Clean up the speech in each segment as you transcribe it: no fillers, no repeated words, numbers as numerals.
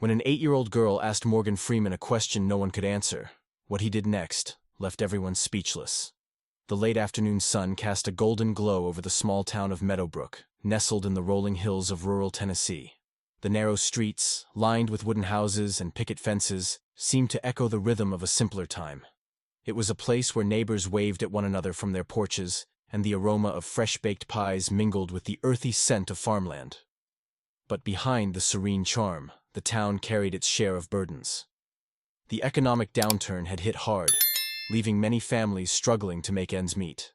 When an 8-year-old girl asked Morgan Freeman a question no one could answer, what he did next left everyone speechless. The late afternoon sun cast a golden glow over the small town of Meadowbrook, nestled in the rolling hills of rural Tennessee. The narrow streets, lined with wooden houses and picket fences, seemed to echo the rhythm of a simpler time. It was a place where neighbors waved at one another from their porches, and the aroma of fresh-baked pies mingled with the earthy scent of farmland. But behind the serene charm, the town carried its share of burdens. The economic downturn had hit hard, leaving many families struggling to make ends meet.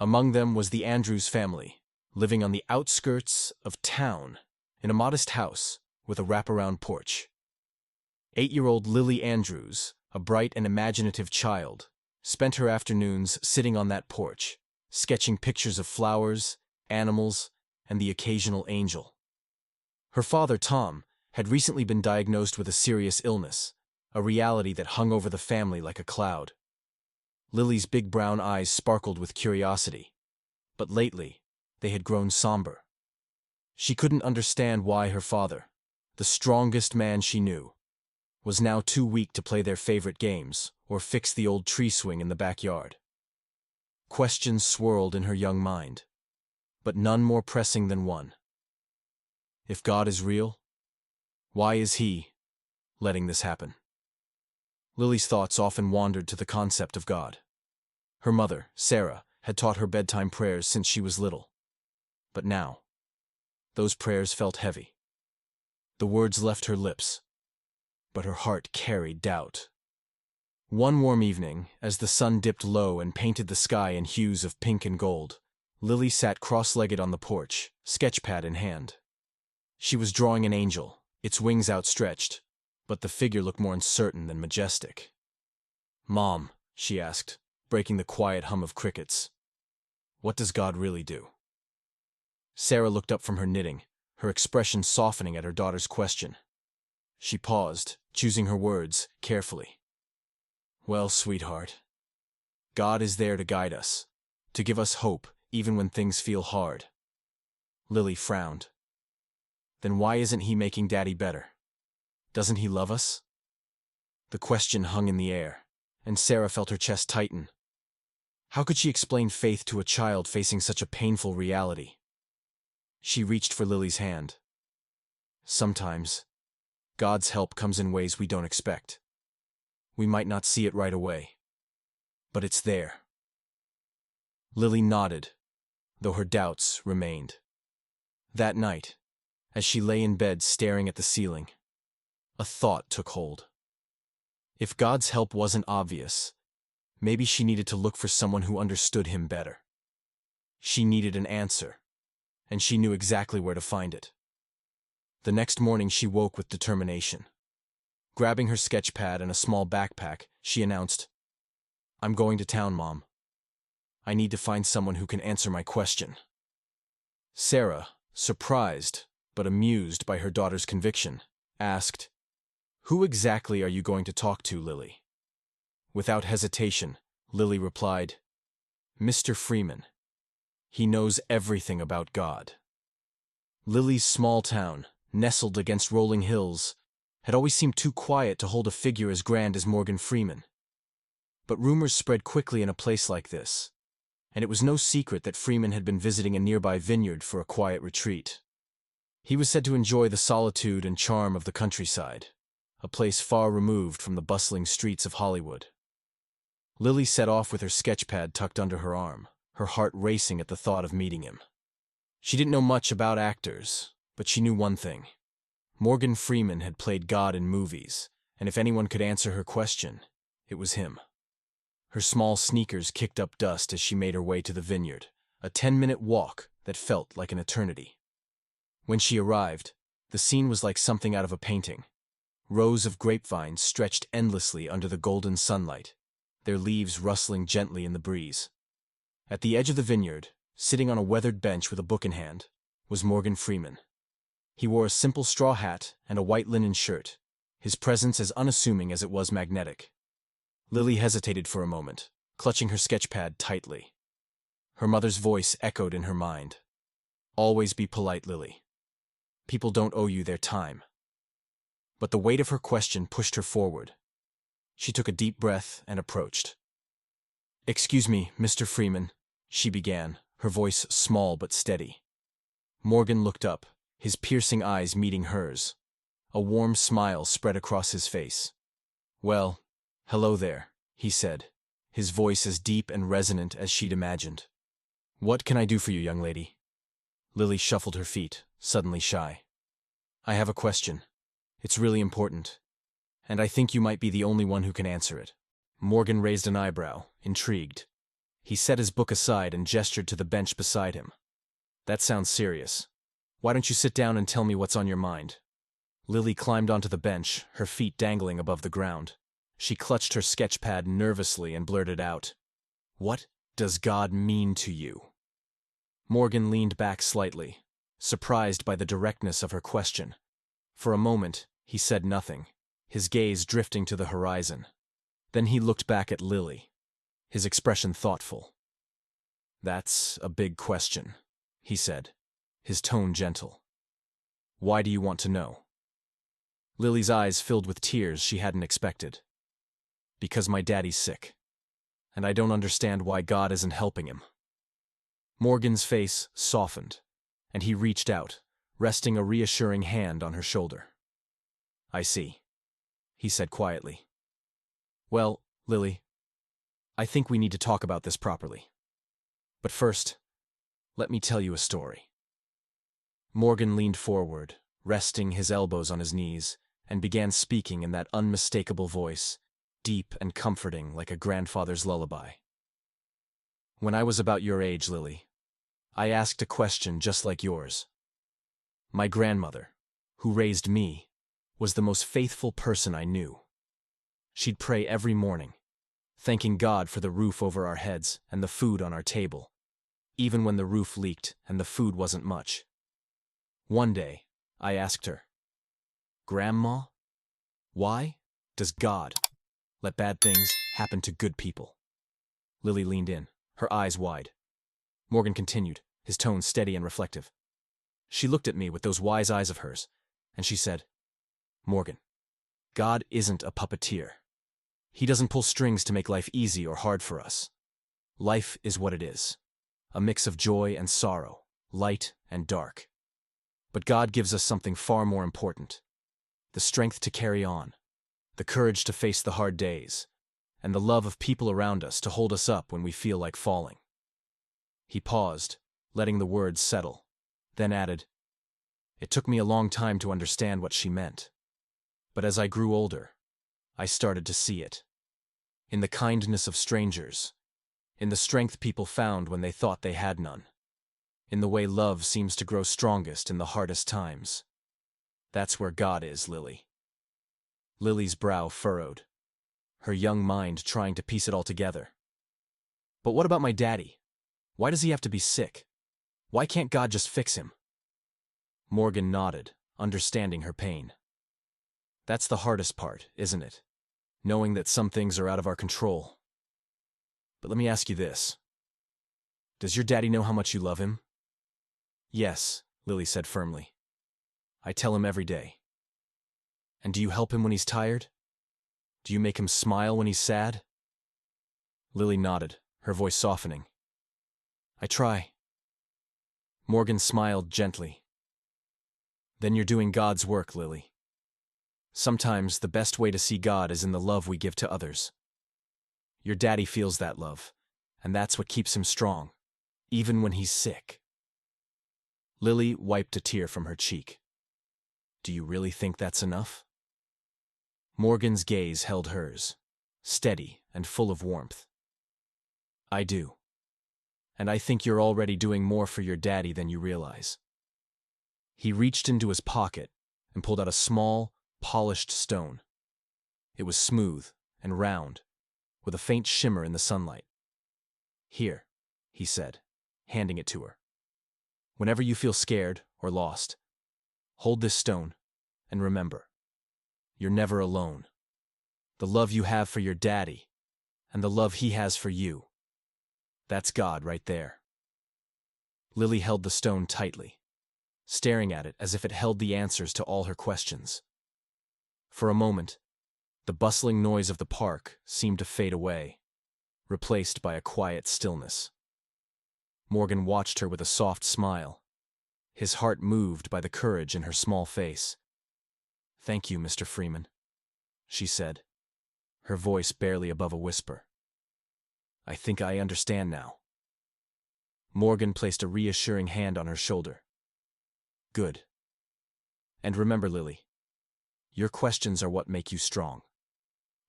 Among them was the Andrews family, living on the outskirts of town, in a modest house with a wraparound porch. 8-year-old Lily Andrews, a bright and imaginative child, spent her afternoons sitting on that porch, sketching pictures of flowers, animals, and the occasional angel. Her father, Tom, had recently been diagnosed with a serious illness, a reality that hung over the family like a cloud. Lily's big brown eyes sparkled with curiosity, but lately they had grown somber. She couldn't understand why her father, the strongest man she knew, was now too weak to play their favorite games or fix the old tree swing in the backyard. Questions swirled in her young mind, but none more pressing than one. If God is real, why is He letting this happen? Lily's thoughts often wandered to the concept of God. Her mother, Sarah, had taught her bedtime prayers since she was little. But now, those prayers felt heavy. The words left her lips, but her heart carried doubt. One warm evening, as the sun dipped low and painted the sky in hues of pink and gold, Lily sat cross-legged on the porch, sketchpad in hand. She was drawing an angel, its wings outstretched, but the figure looked more uncertain than majestic. "Mom," she asked, breaking the quiet hum of crickets, "what does God really do?" Sarah looked up from her knitting, her expression softening at her daughter's question. She paused, choosing her words carefully. "Well, sweetheart, God is there to guide us, to give us hope even when things feel hard." Lily frowned. "Then why isn't He making Daddy better? Doesn't He love us?" The question hung in the air, and Sarah felt her chest tighten. How could she explain faith to a child facing such a painful reality? She reached for Lily's hand. "Sometimes, God's help comes in ways we don't expect. We might not see it right away, but it's there." Lily nodded, though her doubts remained. That night, as she lay in bed staring at the ceiling, a thought took hold. If God's help wasn't obvious, maybe she needed to look for someone who understood Him better. She needed an answer, and she knew exactly where to find it. The next morning she woke with determination. Grabbing her sketchpad and a small backpack, she announced, "I'm going to town, Mom. I need to find someone who can answer my question." Sarah, surprised but amused by her daughter's conviction, asked, "Who exactly are you going to talk to, Lily?" Without hesitation, Lily replied, "Mr. Freeman. He knows everything about God." Lily's small town, nestled against rolling hills, had always seemed too quiet to hold a figure as grand as Morgan Freeman. But rumors spread quickly in a place like this, and it was no secret that Freeman had been visiting a nearby vineyard for a quiet retreat. He was said to enjoy the solitude and charm of the countryside, a place far removed from the bustling streets of Hollywood. Lily set off with her sketchpad tucked under her arm, her heart racing at the thought of meeting him. She didn't know much about actors, but she knew one thing. Morgan Freeman had played God in movies, and if anyone could answer her question, it was him. Her small sneakers kicked up dust as she made her way to the vineyard, a 10-minute walk that felt like an eternity. When she arrived, the scene was like something out of a painting. Rows of grapevines stretched endlessly under the golden sunlight, their leaves rustling gently in the breeze. At the edge of the vineyard, sitting on a weathered bench with a book in hand, was Morgan Freeman. He wore a simple straw hat and a white linen shirt, his presence as unassuming as it was magnetic. Lily hesitated for a moment, clutching her sketchpad tightly. Her mother's voice echoed in her mind. "Always be polite, Lily. People don't owe you their time." But the weight of her question pushed her forward. She took a deep breath and approached. "Excuse me, Mr. Freeman," she began, her voice small but steady. Morgan looked up, his piercing eyes meeting hers. A warm smile spread across his face. "Well, hello there," he said, his voice as deep and resonant as she'd imagined. "What can I do for you, young lady?" Lily shuffled her feet, suddenly shy. "I have a question. It's really important, and I think you might be the only one who can answer it." Morgan raised an eyebrow, intrigued. He set his book aside and gestured to the bench beside him. "That sounds serious. Why don't you sit down and tell me what's on your mind?" Lily climbed onto the bench, her feet dangling above the ground. She clutched her sketchpad nervously and blurted out, "What does God mean to you?" Morgan leaned back slightly, surprised by the directness of her question. For a moment, he said nothing, his gaze drifting to the horizon. Then he looked back at Lily, his expression thoughtful. "That's a big question," he said, his tone gentle. "Why do you want to know?" Lily's eyes filled with tears she hadn't expected. "Because my daddy's sick, and I don't understand why God isn't helping him." Morgan's face softened, and he reached out, resting a reassuring hand on her shoulder. "I see," he said quietly. "Well, Lily, I think we need to talk about this properly. But first, let me tell you a story." Morgan leaned forward, resting his elbows on his knees, and began speaking in that unmistakable voice, deep and comforting like a grandfather's lullaby. "When I was about your age, Lily, I asked a question just like yours. My grandmother, who raised me, was the most faithful person I knew. She'd pray every morning, thanking God for the roof over our heads and the food on our table, even when the roof leaked and the food wasn't much. One day, I asked her, 'Grandma, why does God let bad things happen to good people?'" Lily leaned in, her eyes wide. Morgan continued, his tone steady and reflective. "She looked at me with those wise eyes of hers, and she said, 'Morgan, God isn't a puppeteer. He doesn't pull strings to make life easy or hard for us. Life is what it is, a mix of joy and sorrow, light and dark. But God gives us something far more important: the strength to carry on, the courage to face the hard days, and the love of people around us to hold us up when we feel like falling.'" He paused, letting the words settle, then added, "It took me a long time to understand what she meant. But as I grew older, I started to see it. In the kindness of strangers, in the strength people found when they thought they had none, in the way love seems to grow strongest in the hardest times. That's where God is, Lily." Lily's brow furrowed, her young mind trying to piece it all together. "But what about my daddy? Why does he have to be sick? Why can't God just fix him?" Morgan nodded, understanding her pain. "That's the hardest part, isn't it? Knowing that some things are out of our control. But let me ask you this. Does your daddy know how much you love him?" "Yes," Lily said firmly. "I tell him every day." "And do you help him when he's tired? Do you make him smile when he's sad?" Lily nodded, her voice softening. "I try." Morgan smiled gently. "Then you're doing God's work, Lily. Sometimes the best way to see God is in the love we give to others. Your daddy feels that love, and that's what keeps him strong, even when he's sick." Lily wiped a tear from her cheek. "Do you really think that's enough?" Morgan's gaze held hers, steady and full of warmth. "I do. And I think you're already doing more for your daddy than you realize." He reached into his pocket and pulled out a small, polished stone. It was smooth and round, with a faint shimmer in the sunlight. "Here," he said, handing it to her. "Whenever you feel scared or lost, hold this stone and remember, you're never alone. The love you have for your daddy and the love he has for you, that's God right there." Lily held the stone tightly, staring at it as if it held the answers to all her questions. For a moment, the bustling noise of the park seemed to fade away, replaced by a quiet stillness. Morgan watched her with a soft smile, his heart moved by the courage in her small face. "Thank you, Mr. Freeman," she said, her voice barely above a whisper. "I think I understand now." Morgan placed a reassuring hand on her shoulder. "Good. And remember, Lily, your questions are what make you strong.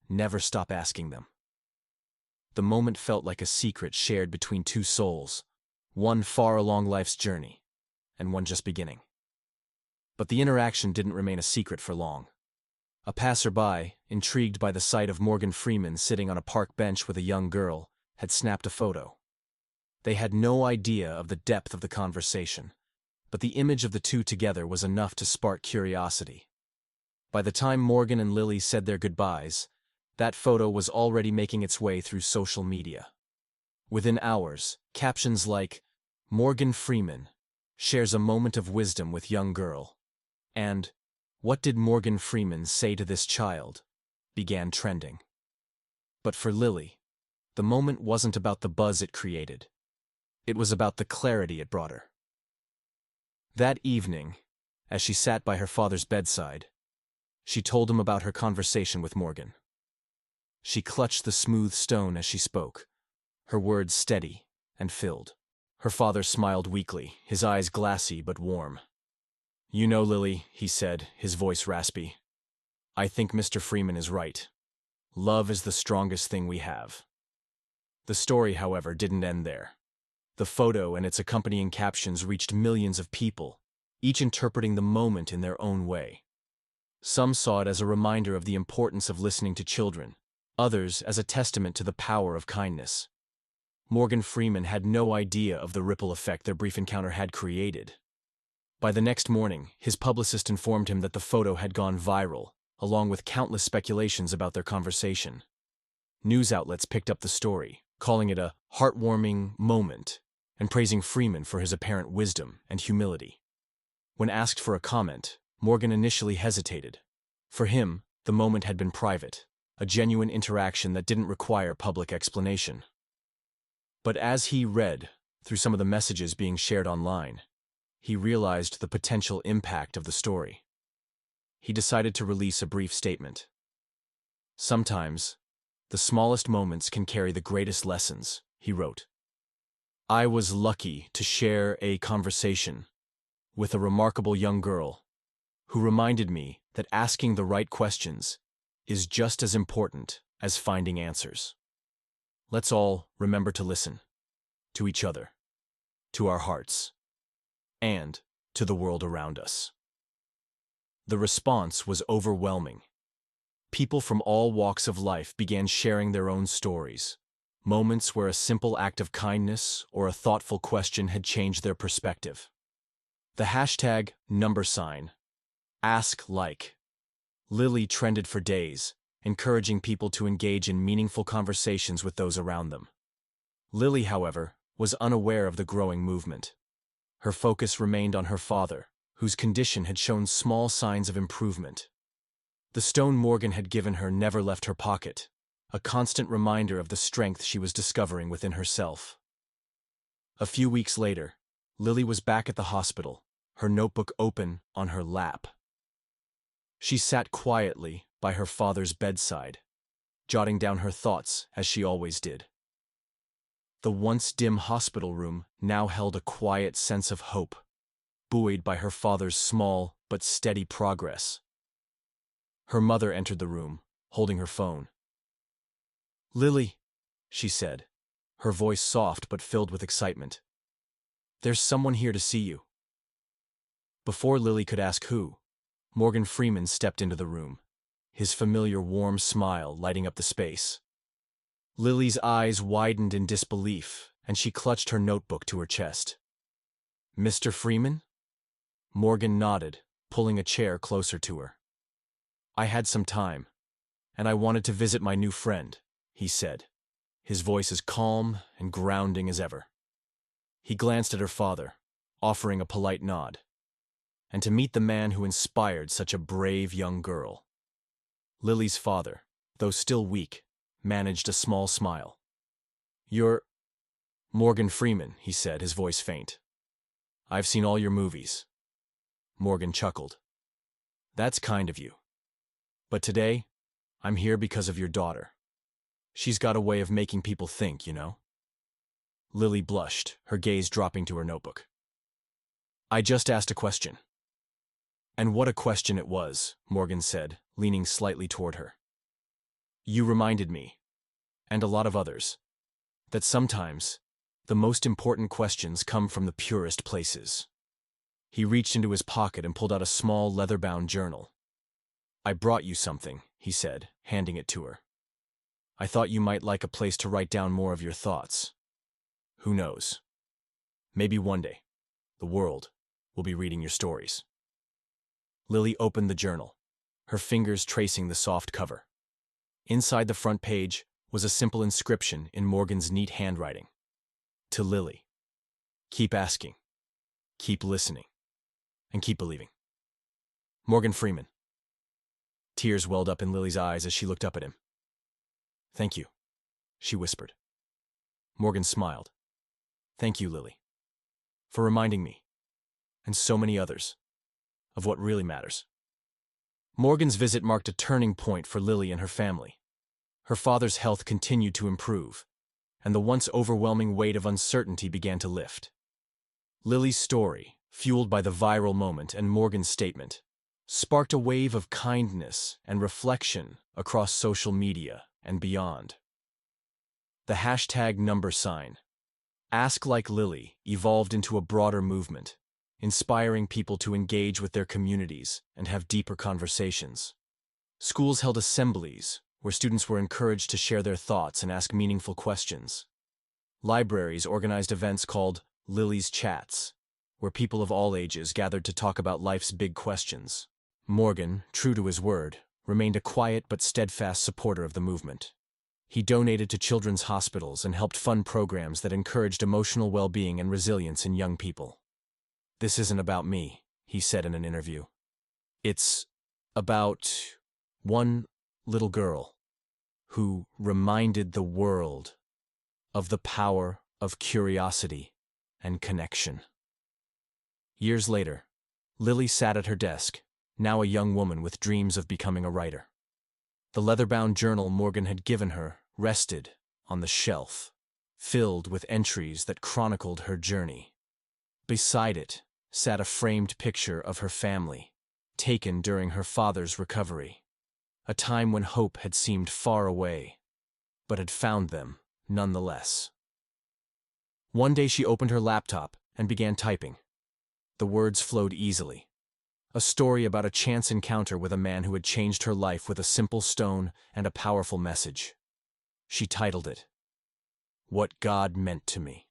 Never stop asking them." The moment felt like a secret shared between two souls, one far along life's journey, and one just beginning. But the interaction didn't remain a secret for long. A passerby, intrigued by the sight of Morgan Freeman sitting on a park bench with a young girl, had snapped a photo. They had no idea of the depth of the conversation, but the image of the two together was enough to spark curiosity. By the time Morgan and Lily said their goodbyes, that photo was already making its way through social media. Within hours, captions like, "Morgan Freeman shares a moment of wisdom with young girl," and "What did Morgan Freeman say to this child?" began trending. But for Lily, the moment wasn't about the buzz it created. It was about the clarity it brought her. That evening, as she sat by her father's bedside, she told him about her conversation with Morgan. She clutched the smooth stone as she spoke, her words steady and filled. Her father smiled weakly, his eyes glassy but warm. "You know, Lily," he said, his voice raspy, "I think Mr. Freeman is right. Love is the strongest thing we have." The story, however, didn't end there. The photo and its accompanying captions reached millions of people, each interpreting the moment in their own way. Some saw it as a reminder of the importance of listening to children, others as a testament to the power of kindness. Morgan Freeman had no idea of the ripple effect their brief encounter had created. By the next morning, his publicist informed him that the photo had gone viral, along with countless speculations about their conversation. News outlets picked up the story, calling it a heartwarming moment, and praising Freeman for his apparent wisdom and humility. When asked for a comment, Morgan initially hesitated. For him, the moment had been private, a genuine interaction that didn't require public explanation. But as he read through some of the messages being shared online, he realized the potential impact of the story. He decided to release a brief statement. "Sometimes, the smallest moments can carry the greatest lessons," he wrote. "I was lucky to share a conversation with a remarkable young girl who reminded me that asking the right questions is just as important as finding answers. Let's all remember to listen to each other, to our hearts, and to the world around us." The response was overwhelming. People from all walks of life began sharing their own stories, moments where a simple act of kindness or a thoughtful question had changed their perspective. The hashtag #AskLike Lily trended for days, encouraging people to engage in meaningful conversations with those around them. Lily, however, was unaware of the growing movement. Her focus remained on her father, whose condition had shown small signs of improvement. The stone Morgan had given her never left her pocket, a constant reminder of the strength she was discovering within herself. A few weeks later, Lily was back at the hospital, her notebook open on her lap. She sat quietly by her father's bedside, jotting down her thoughts as she always did. The once dim hospital room now held a quiet sense of hope, buoyed by her father's small but steady progress. Her mother entered the room, holding her phone. "Lily," she said, her voice soft but filled with excitement. "There's someone here to see you." Before Lily could ask who, Morgan Freeman stepped into the room, his familiar warm smile lighting up the space. Lily's eyes widened in disbelief, and she clutched her notebook to her chest. "Mr. Freeman?" Morgan nodded, pulling a chair closer to her. "I had some time, and I wanted to visit my new friend," he said, his voice as calm and grounding as ever. He glanced at her father, offering a polite nod. "And to meet the man who inspired such a brave young girl." Lily's father, though still weak, managed a small smile. "You're Morgan Freeman," he said, his voice faint. "I've seen all your movies." Morgan chuckled. "That's kind of you. But today, I'm here because of your daughter. She's got a way of making people think, you know?" Lily blushed, her gaze dropping to her notebook. "I just asked a question." "And what a question it was," Morgan said, leaning slightly toward her. "You reminded me, and a lot of others, that sometimes the most important questions come from the purest places." He reached into his pocket and pulled out a small leather-bound journal. "I brought you something," he said, handing it to her. "I thought you might like a place to write down more of your thoughts. Who knows? Maybe one day, the world will be reading your stories." Lily opened the journal, her fingers tracing the soft cover. Inside the front page was a simple inscription in Morgan's neat handwriting. To Lily. Keep asking, keep listening, and keep believing. Morgan Freeman. Tears welled up in Lily's eyes as she looked up at him. "Thank you," she whispered. Morgan smiled. "Thank you, Lily, for reminding me, and so many others, of what really matters." Morgan's visit marked a turning point for Lily and her family. Her father's health continued to improve, and the once overwhelming weight of uncertainty began to lift. Lily's story, fueled by the viral moment and Morgan's statement, sparked a wave of kindness and reflection across social media and beyond. The hashtag #AskLikeLily evolved into a broader movement, inspiring people to engage with their communities and have deeper conversations. Schools held assemblies where students were encouraged to share their thoughts and ask meaningful questions. Libraries organized events called Lily's Chats, where people of all ages gathered to talk about life's big questions. Morgan, true to his word, remained a quiet but steadfast supporter of the movement. He donated to children's hospitals and helped fund programs that encouraged emotional well-being and resilience in young people. "This isn't about me," he said in an interview. "It's about one little girl who reminded the world of the power of curiosity and connection." Years later, Lily sat at her desk, now a young woman with dreams of becoming a writer. The leather-bound journal Morgan had given her rested on the shelf, filled with entries that chronicled her journey. Beside it sat a framed picture of her family, taken during her father's recovery, a time when hope had seemed far away, but had found them nonetheless. One day she opened her laptop and began typing. The words flowed easily. A story about a chance encounter with a man who had changed her life with a simple stone and a powerful message. She titled it, "What God Meant to Me."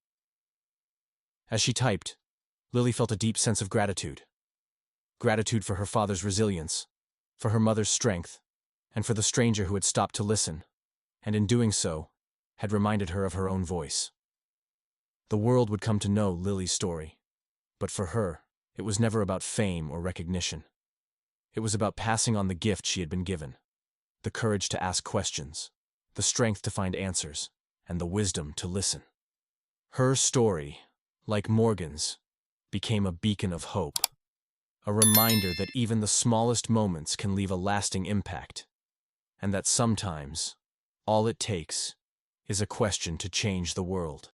As she typed, Lily felt a deep sense of gratitude. Gratitude for her father's resilience, for her mother's strength, and for the stranger who had stopped to listen, and in doing so, had reminded her of her own voice. The world would come to know Lily's story, but for her, it was never about fame or recognition. It was about passing on the gift she had been given, the courage to ask questions, the strength to find answers, and the wisdom to listen. Her story, like Morgan's, became a beacon of hope, a reminder that even the smallest moments can leave a lasting impact, and that sometimes, all it takes is a question to change the world.